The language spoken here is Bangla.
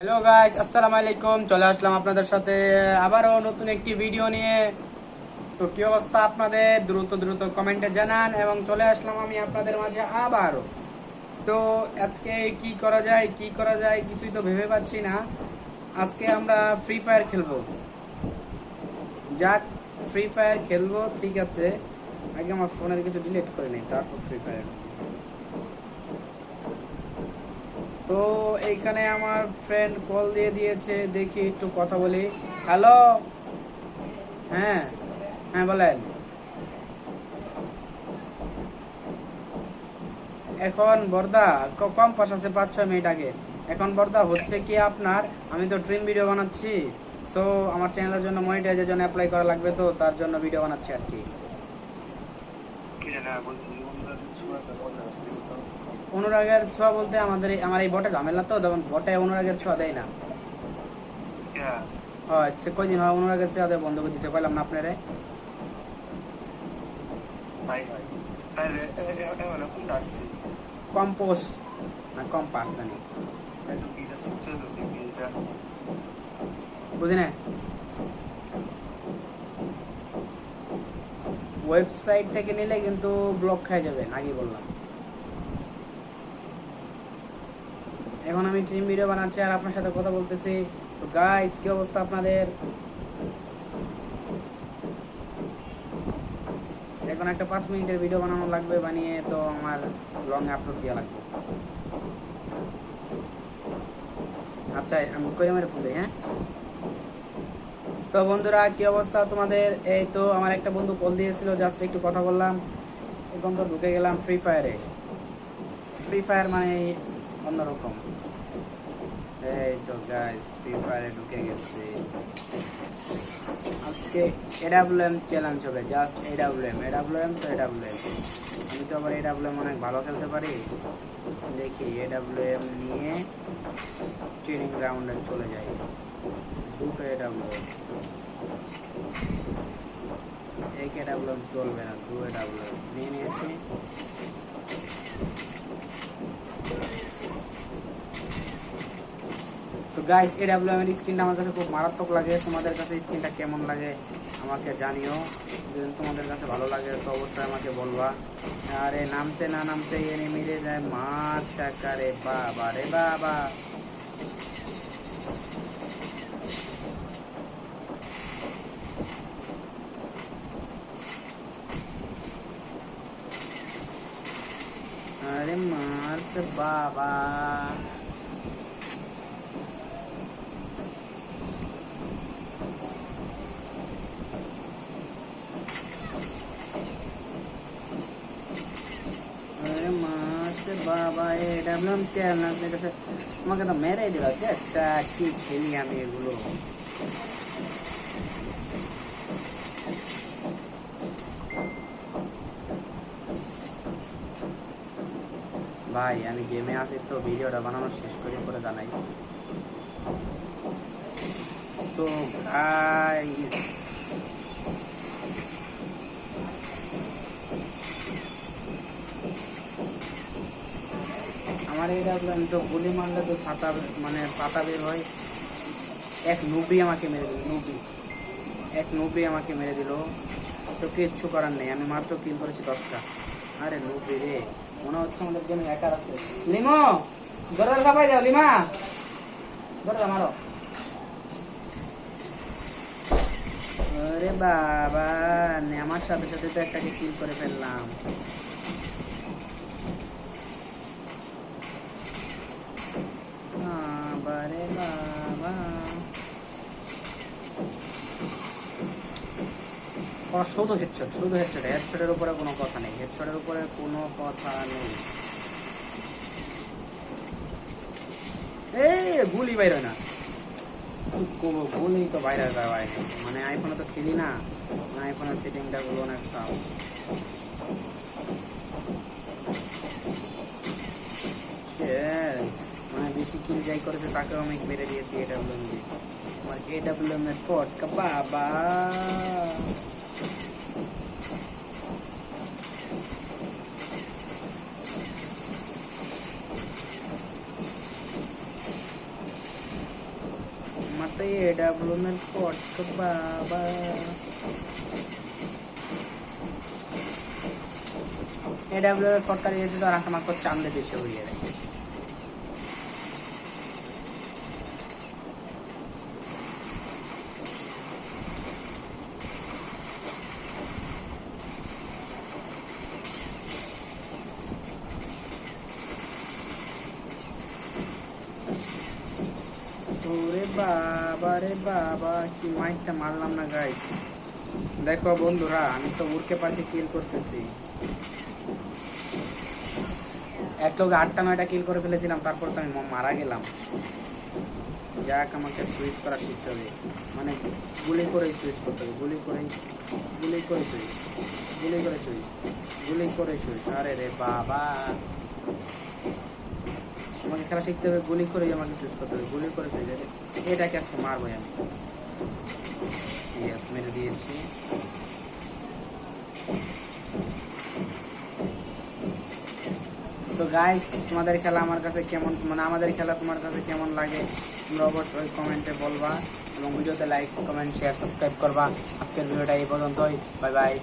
হ্যালো গাইস, আসসালামু আলাইকুম। চলে আসলাম আপনাদের সাথে আবারও নতুন একটি ভিডিও নিয়ে। তো কি অবস্থা আপনাদের? দ্রুত দ্রুত কমেন্টে জানান। এবং চলে আসলাম আমি আপনাদের মাঝে আবারও। তো আজকে কি করা যায় কিছুই তো ভেবে পাচ্ছি না। আজকে আমরা ফ্রি ফায়ার খেলবো। যাক, ফ্রি ফায়ার খেলবো, ঠিক আছে। আগে আমার ফোনের কিছু ডিলিট করে নেই, তারপর ফ্রি ফায়ার। তো এইখানে আমার ফ্রেন্ড কল দিয়ে দিয়েছে, দেখি একটু কথা বলি। হ্যালো। হ্যাঁ, হ্যাঁ বলেন। এখন বর্দা কম পাস আছে 5-6 মিনিট আগে। এখন বর্দা হচ্ছে কি আপনার, আমি তো ড্রিম ভিডিও বানাচ্ছি। সো আমার চ্যানেলের জন্য মনিটাইজের জন্য অ্যাপ্লাই করা লাগবে, তো তার জন্য ভিডিও বানাচ্ছি আর কি। অনুরাগের ছোঁয়া বলতে আমার এই বটে ঝামেলা, তো যেমন বটে অনুরাগের ছোঁয়া দেয় না। হয় সে কয়দিন হয় অনুরাগের ছোঁয়া দেয় বন্ধ করে দিচ্ছে, কইলাম না আপনারে। কম্পোস্ট না কম্পাস জানি, বুঝি না। ওয়েবসাইট থেকে নিলে কিন্তু ব্লক খাই যাবেন, আগে বললাম। এখন আমি ট্রিম ভিডিও বানাচ্ছি আর আপনার সাথে কথা বলতেছি। তো গাইস, কি অবস্থা আপনাদের? এখন একটা 5 মিনিটের ভিডিও বানানো লাগবে, বানিয়ে তো আমার লং আপলোড দেওয়া লাগবে। আচ্ছা, আমি করে মেরে ফোন দিই, হ্যাঁ। তো বন্ধুরা, কি অবস্থা তোমাদের? এই তো আমার একটা বন্ধু কল দিয়েছিল, জাস্ট একটু কথা বললাম। এখন তো ঢুকে গেলাম ফ্রি ফায়ারে। ফ্রি ফায়ার মানে অন্যরকম। এই তো গাইস, ফ্রি ফায়ারে ঢুকে গেছে। আজকে এডাব্লিউএম চ্যালেঞ্জ হবে, জাস্ট এডাব্লিউএম তো এডাব্লিউএম। আমি তো আবার এডাব্লিউএম অনেক ভালো খেলতে পারি। দেখি এডাব্লিউএম নিয়ে ট্রেনিং গ্রাউন্ডে চলে যাই। দুটো এডাব্লিউএম, এক এডাব্লিউএম চলবে না, দু এডাব্লিউএম নিয়ে নিয়েছি। তো গাইস, এডাব্লিউএম এর স্কিনটা আমার কাছে খুব মারাত্মক লাগে। তোমাদের কাছে স্কিনটা কেমন লাগে আমাকে জানিও। যদি তোমাদের কাছে ভালো লাগে তো অবশ্যই আমাকে বলবা। আরে নামতে না নামতে এনিমিরে যায় মার ছাকা রে বাবা রে বাবা। আরে মারছে বাবা। আরে মারছে বাবা, এডাব্লিউএম চ্যালেঞ্জ আপনার কাছে আমাকে তো মেরেই দিল। আচ্ছা, কি খেলি আমি এগুলো। ভাই আমি গেমে আছি, তো ভিডিওটা বানানো শেষ করে পরে জানাই। তো গাইস, আমার এটা আমি তো গুলি মারলে তো ছাতা মানে পাতা বের হয়। এক নুবরি আমাকে মেরে দিল, এক নুবরি আমাকে মেরে দিল। তো কিচ্ছু করার নেই, আমি মাত্র কিল করেছি 10টা। আরে নুবরি রে, মনে হচ্ছে আমাদের গেমে হ্যাকার আছে। লিমো, দরজা চাপাই দাও লিমা, দরজা মারো। আরে বাবা, আমার সাথে সাথে তো একটাকে কিল করে ফেললাম। বাবারে বাবা, শুধু হেডশট, শুধু হেডশট, হেডশটের উপরে কোনো কথা নেই, হেডশটের উপরে কোনো কথা নেই। এই গুলি বাইর হয় না, কি করবো, গুলি তো বাইরে হয় না। মানে আইফোনে তো খেলি না, মানে আইফোনের সেটিংটা গুলো অনেক খারাপ। মানে বেশি কিল যাই করেছে তাকেও আমি মেরে দিয়েছি এডাব্লিউএম দিয়ে। আমার এডাব্লিউএম এর ফটকা বাবা। তো এডাব্লুএম কোড বাবা এডাব্লুএম কোড করে দিতে তো আর আমাকে চান্দে দেশে হয়ে যায় ওরে বাবা রে বাবা কি মাইকটা মারলাম না গাইস দেখো বন্ধুরা আমি তো উড়কে পাখি কিল করতেছি এক লোক 8টা 9টা কিল করে ফেলেছিলাম তারপর তো আমি মারা গেলাম যাক আমাকে সুইচ করা শিখতে হবে মানে গুলি করেই সুইচ করতে হবে গুলি করে সুইচ গুলি করে সুইচ আরে রে বাবা আমাকে খেলা শিখতে হবে গুলি করেই আমাকে সুইচ করতে হবে গুলি করে সুইচ এটাকে আজকে মারবোই আমি মেরে দিয়েছি তো গাইস তোমাদের খেলা আমার কাছে কেমন মানে আমাদের খেলা তোমার কাছে কেমন লাগে তোমরা অবশ্যই কমেন্টে বলবা এবং ভিডিওতে লাইক কমেন্ট শেয়ার সাবস্ক্রাইব করবা আজকের ভিডিওটা এই পর্যন্তই বাই বাই